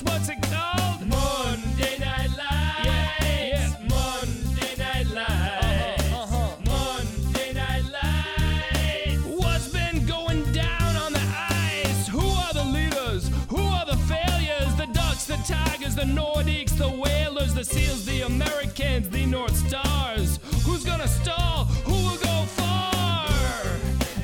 what's it called? Monday Night Lights. Yeah. Monday Night Lights. Monday Night Lights. What's been going down on the ice? Who are the leaders? Who are the failures? The Ducks, the Tigers, the Nordiques, the Whalers, the Seals, the Americans, the North Stars. Who's gonna stall? Who will go far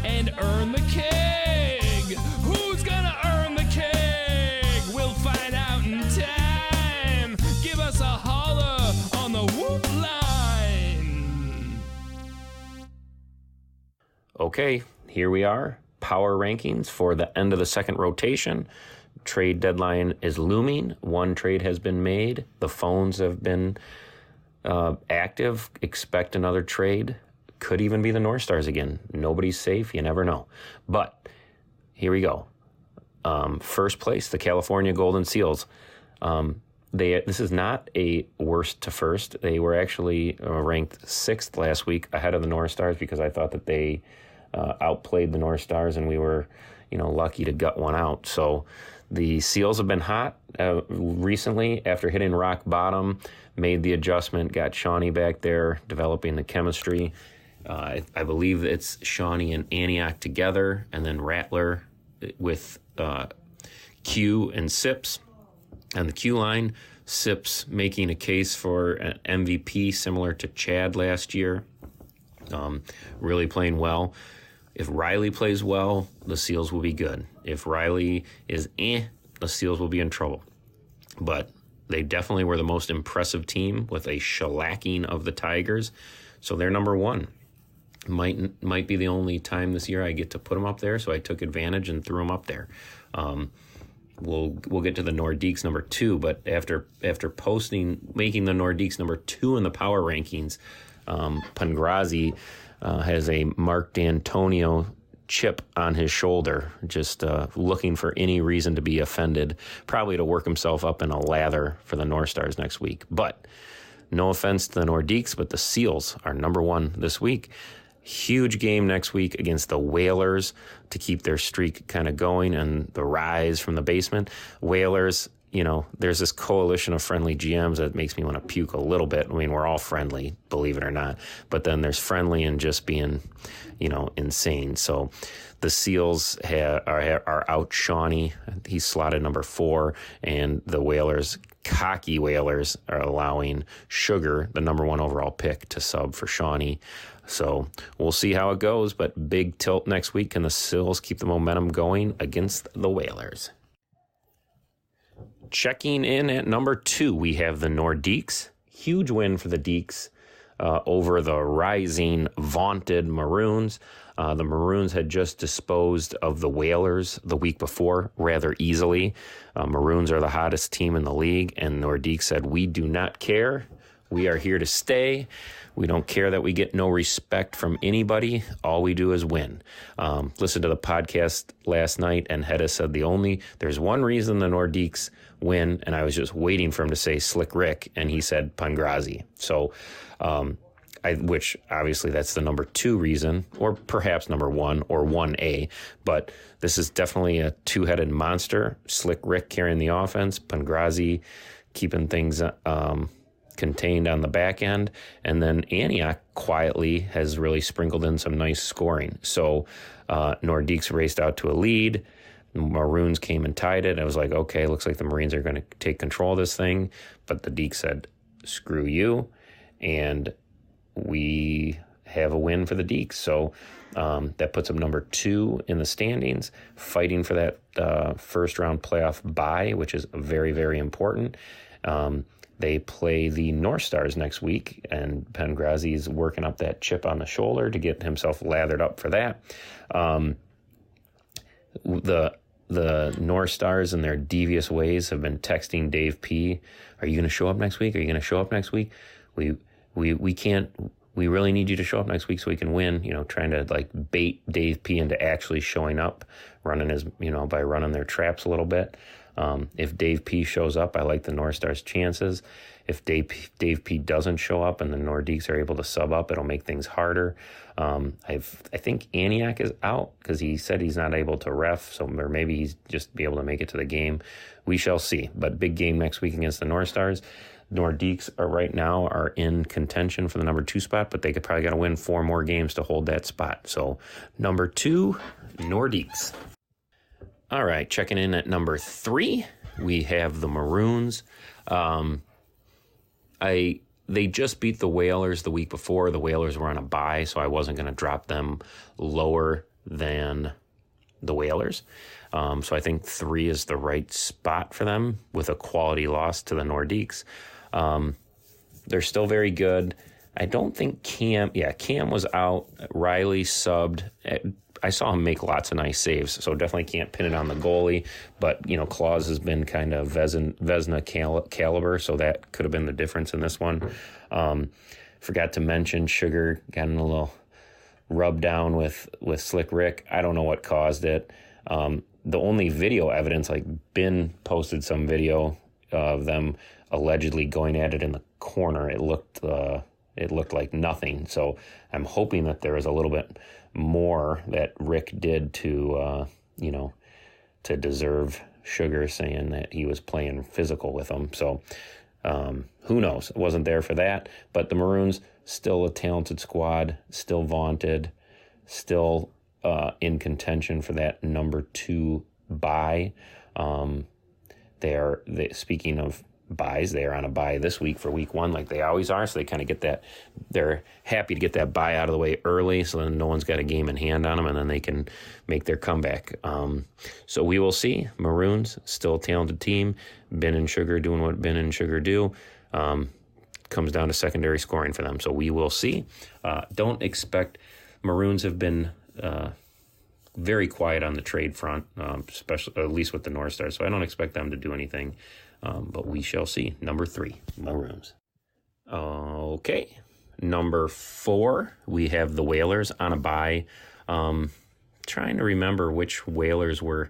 and earn the keg? Who's gonna earn the keg? We'll find out in time. Give us a holler on the whoop line. Okay, here we are. Power rankings for the end of the second rotation. Trade deadline is looming. One trade has been made. The phones have been active. Expect another trade. Could even be the North Stars again. Nobody's safe. You never know. But here we go. First place, the California Golden Seals. This is not a worst to first. They were actually ranked sixth last week ahead of the North Stars because I thought that they outplayed the North Stars and we were, lucky to gut one out. So the Seals have been hot recently after hitting rock bottom, made the adjustment, got Shawnee back there, developing the chemistry. I believe it's Shawnee and Antioch together, and then Rattler with Q and Sips. On the Q line, Sips making a case for an MVP similar to Chad last year, really playing well. If Riley plays well, the Seals will be good. If Riley is the Seals will be in trouble. But they definitely were the most impressive team with a shellacking of the Tigers. So they're number one. Might be the only time this year I get to put them up there, so I took advantage and threw them up there. We'll get to the Nordiques number two, but after making the Nordiques number two in the power rankings, Pangrazi has a Mark D'Antonio chip on his shoulder, just looking for any reason to be offended, probably to work himself up in a lather for the North Stars next week. But no offense to the Nordiques, but the Seals are number one this week. Huge game next week against the Whalers to keep their streak kind of going and the rise from the basement. Whalers, there's this coalition of friendly GMs that makes me want to puke a little bit. I mean, we're all friendly, believe it or not. But then there's friendly and just being, insane. So the Seals are out Shawnee. He's slotted number 4. And the Whalers, cocky Whalers, are allowing Sugar, the number 1 overall pick, to sub for Shawnee. So we'll see how it goes. But big tilt next week. Can the Seals keep the momentum going against the Whalers? Checking in at number 2, we have the Nordiques. Huge win for the Deeks over the rising, vaunted Maroons. The Maroons had just disposed of the Whalers the week before rather easily. Maroons are the hottest team in the league, and Nordiques said, "We do not care. We are here to stay. We don't care that we get no respect from anybody. All we do is win." Listened to the podcast last night, and Hedda said there's one reason the Nordiques win, and I was just waiting for him to say Slick Rick, and he said Pangrazi. So, which obviously that's the number 2 reason, or perhaps number 1 or 1A, but this is definitely a two-headed monster. Slick Rick carrying the offense, Pangrazi keeping things contained on the back end, and then Antioch quietly has really sprinkled in some nice scoring. So Nordiques raced out to a lead. Maroons came and tied it. I was like, okay, looks like the Marines are going to take control of this thing. But the Deeks said, screw you. And we have a win for the Deeks. So that puts them number 2 in the standings, fighting for that first round playoff bye, which is very, very important. They play the North Stars next week, and Pangrazi's working up that chip on the shoulder to get himself lathered up for that. The North Stars in their devious ways have been texting Dave P, "Are you going to show up next week? Are you going to show up next week? We can't. We really need you to show up next week so we can win." Trying to bait Dave P into actually showing up, running by running their traps a little bit. If Dave P shows up, I like the North Stars' chances. If Dave P doesn't show up and the Nordiques are able to sub up, it'll make things harder. I think Aniak is out because he said he's not able to ref, or maybe he's just be able to make it to the game. We shall see. But big game next week against the North Stars. Nordiques are in contention for the number 2 spot, but they could probably got to win 4 more games to hold that spot. So number 2, Nordiques. All right, checking in at number 3, we have the Maroons. They just beat the Whalers the week before. The Whalers were on a bye, so I wasn't going to drop them lower than the Whalers. So I think 3 is the right spot for them with a quality loss to the Nordiques. They're still very good. I don't think Cam was out. Riley subbed. I saw him make lots of nice saves, so definitely can't pin it on the goalie. But, Claus has been kind of Vezina caliber, so that could have been the difference in this one. Forgot to mention Sugar getting a little rub down with Slick Rick. I don't know what caused it. The only video evidence, Ben posted some video of them allegedly going at it in the corner. It looked like nothing. So I'm hoping that there is a little bit more that Rick did to deserve Sugar saying that he was playing physical with him. So who knows? It wasn't there for that. But the Maroons, still a talented squad, still vaunted, still in contention for that number 2 bye. Speaking of buys, they are on a bye this week for week 1 like they always are, so they kind of get that. They're happy to get that bye out of the way early, so then no one's got a game in hand on them, and then they can make their comeback. So we will see. Maroons, still a talented team. Ben and Sugar doing what Ben and Sugar do. Comes down to secondary scoring for them, so we will see. Don't expect. Maroons have been very quiet on the trade front, especially at least with the North Stars, so I don't expect them to do anything. But we shall see. Number 3, Maroons. Okay. Number 4, we have the Whalers on a bye. Trying to remember which Whalers were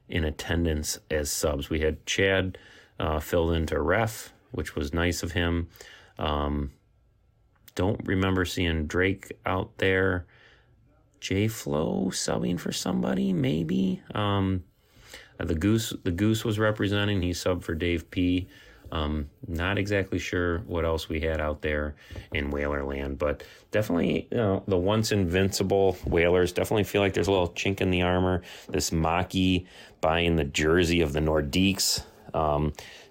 in attendance as subs. We had Chad filled into ref, which was nice of him. Don't remember seeing Drake out there. J-Flo subbing for somebody, maybe. The Goose was representing. He subbed for Dave P. Not exactly sure what else we had out there in Whalerland, but definitely the once invincible Whalers definitely feel like there's a little chink in the armor. This Maki buying the jersey of the Nordiques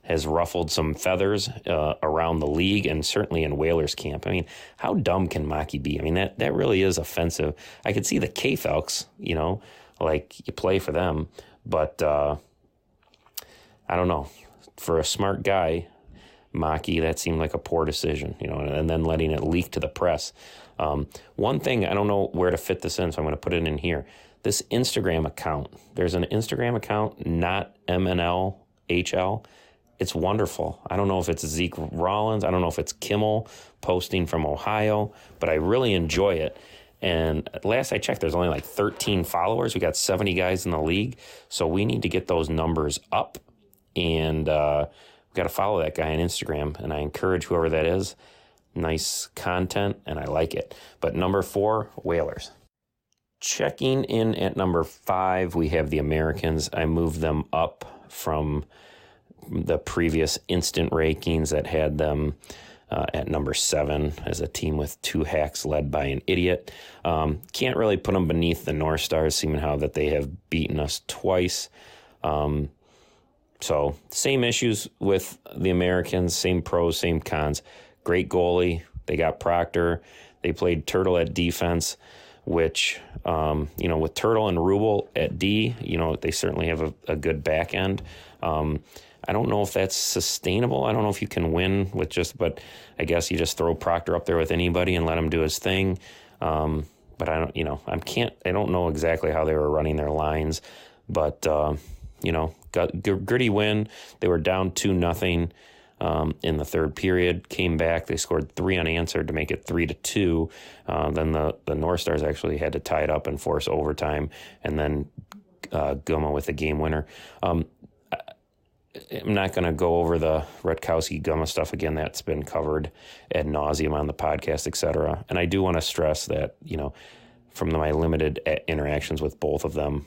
has ruffled some feathers around the league and certainly in Whalers camp. I mean, how dumb can Maki be? I mean, that really is offensive. I could see the K-Falks, you play for them. But I don't know. For a smart guy, Maki, that seemed like a poor decision, and then letting it leak to the press. One thing, I don't know where to fit this in, so I'm going to put it in here. This Instagram account, there's an Instagram account, not MNLHL. It's wonderful. I don't know if it's Zeke Rollins. I don't know if it's Kimmel posting from Ohio, but I really enjoy it. And last I checked, there's only 13 followers. We got 70 guys in the league. So we need to get those numbers up. And we got to follow that guy on Instagram. And I encourage whoever that is. Nice content, and I like it. But number 4, Whalers. Checking in at number 5, we have the Americans. I moved them up from the previous instant rankings that had them at number 7 as a team with 2 hacks led by an idiot. Can't really put them beneath the North Stars, seeing how that they have beaten us twice. So same issues with the Americans, same pros, same cons. Great goalie. They got Proctor. They played Turtle at defense, which, with Turtle and Rubel at D, they certainly have a good back end. I don't know if that's sustainable. I don't know if you can win with but I guess you just throw Proctor up there with anybody and let him do his thing. But I don't know exactly how they were running their lines, but, got gritty win. They were down 2-0 in the third period, came back. They scored 3 unanswered to make it 3-2. Then the North Stars actually had to tie it up and force overtime, and then Guma with the game winner. I'm not going to go over the Rutkowski Gumma stuff again. That's been covered ad nauseum on the podcast, etc. And I do want to stress that, from my limited interactions with both of them,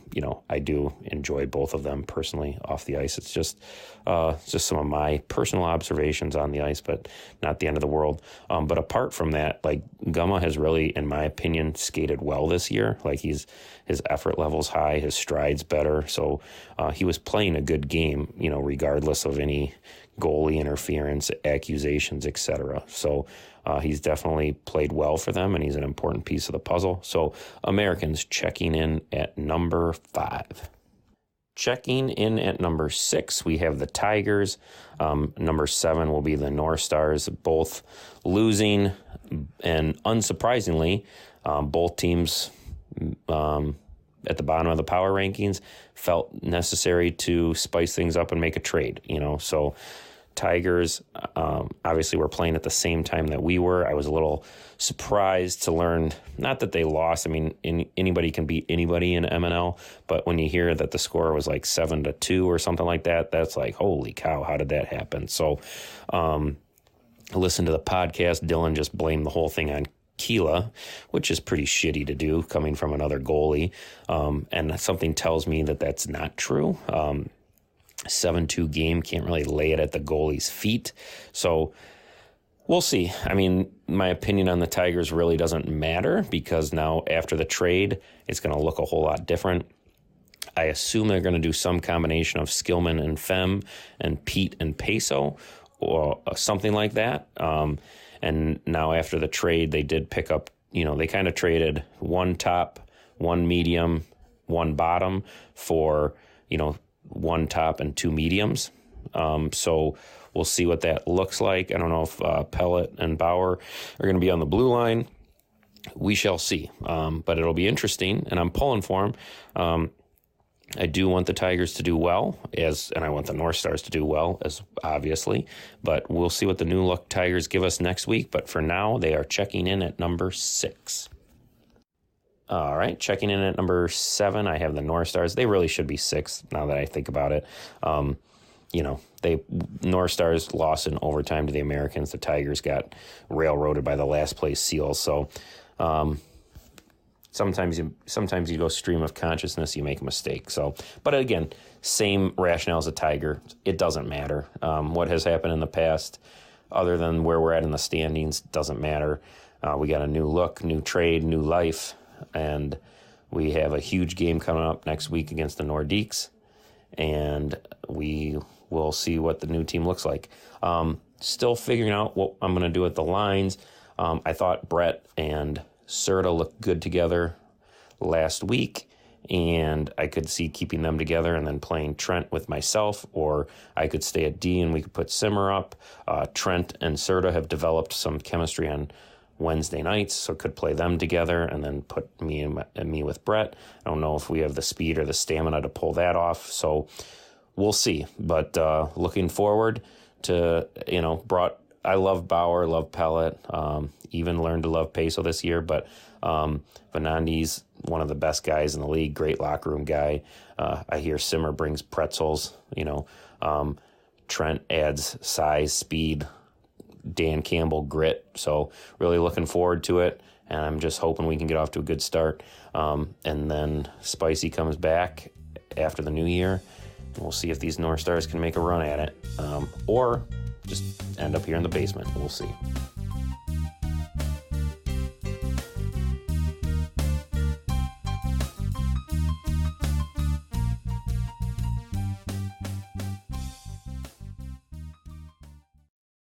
I do enjoy both of them personally off the ice. It's just some of my personal observations on the ice, but not the end of the world. But apart from that, like, Gumma has really, in my opinion, skated well this year. Like, his effort level's high, his stride's better. So he was playing a good game, regardless of any goalie interference, accusations, etc. So he's definitely played well for them, and he's an important piece of the puzzle. So Americans checking in at number 5. Checking in at number 6, we have the Tigers. Number 7 will be the North Stars, both losing, and unsurprisingly, both teams at the bottom of the power rankings felt necessary to spice things up and make a trade, so Tigers obviously were playing at the same time that we were. I was a little surprised to learn, not that they lost. I mean, anybody can beat anybody in MNL, but when you hear that the score was like 7-2 or something like that, that's like, holy cow, how did that happen? So listen to the podcast. Dylan just blamed the whole thing on Keela, which is pretty shitty to do coming from another goalie. And something tells me that that's not true. 7-2 game, can't really lay it at the goalie's feet. So we'll see. I mean, my opinion on the Tigers really doesn't matter, because now after the trade, it's going to look a whole lot different. I assume they're going to do some combination of Skillman and Fem and Pete and Peso or something like that. And now after the trade, they did pick up, they kind of traded one top, one medium, one bottom for, one top and two mediums. So we'll see what that looks like. I don't know if Pellet and Bauer are going to be on the blue line. We shall see. But it'll be interesting, and I'm pulling for them. I do want the Tigers to do well, and I want the North Stars to do well, as obviously. But we'll see what the new look Tigers give us next week. But for now, they are checking in at number 6. All right, checking in at number 7, I have the North Stars. They really should be 6th now that I think about it. North Stars lost in overtime to the Americans. The Tigers got railroaded by the last place Seals. So sometimes you go stream of consciousness, you make a mistake. So, but again, same rationale as a Tiger. It doesn't matter. What has happened in the past, other than where we're at in the standings, doesn't matter. We got a new look, new trade, new life. And we have a huge game coming up next week against the Nordiques, and we will see what the new team looks like. Still figuring out what I'm going to do at the lines. I thought Brett and Serta looked good together last week, and I could see keeping them together and then playing Trent with myself, or I could stay at D and we could put Simmer up. Trent and Serta have developed some chemistry on Wednesday nights, so could play them together and then put me with Brett. I don't know if we have the speed or the stamina to pull that off, so we'll see. But looking forward to, I love Bauer, love Pellet, even learned to love Peso this year, but Venandi's one of the best guys in the league, great locker room guy. I hear Simmer brings pretzels, Trent adds size, speed, Dan Campbell grit. So really looking forward to it, and I'm just hoping we can get off to a good start. And then Spicy comes back after the new year. We'll see if these North Stars can make a run at it, or just end up here in the basement. We'll see.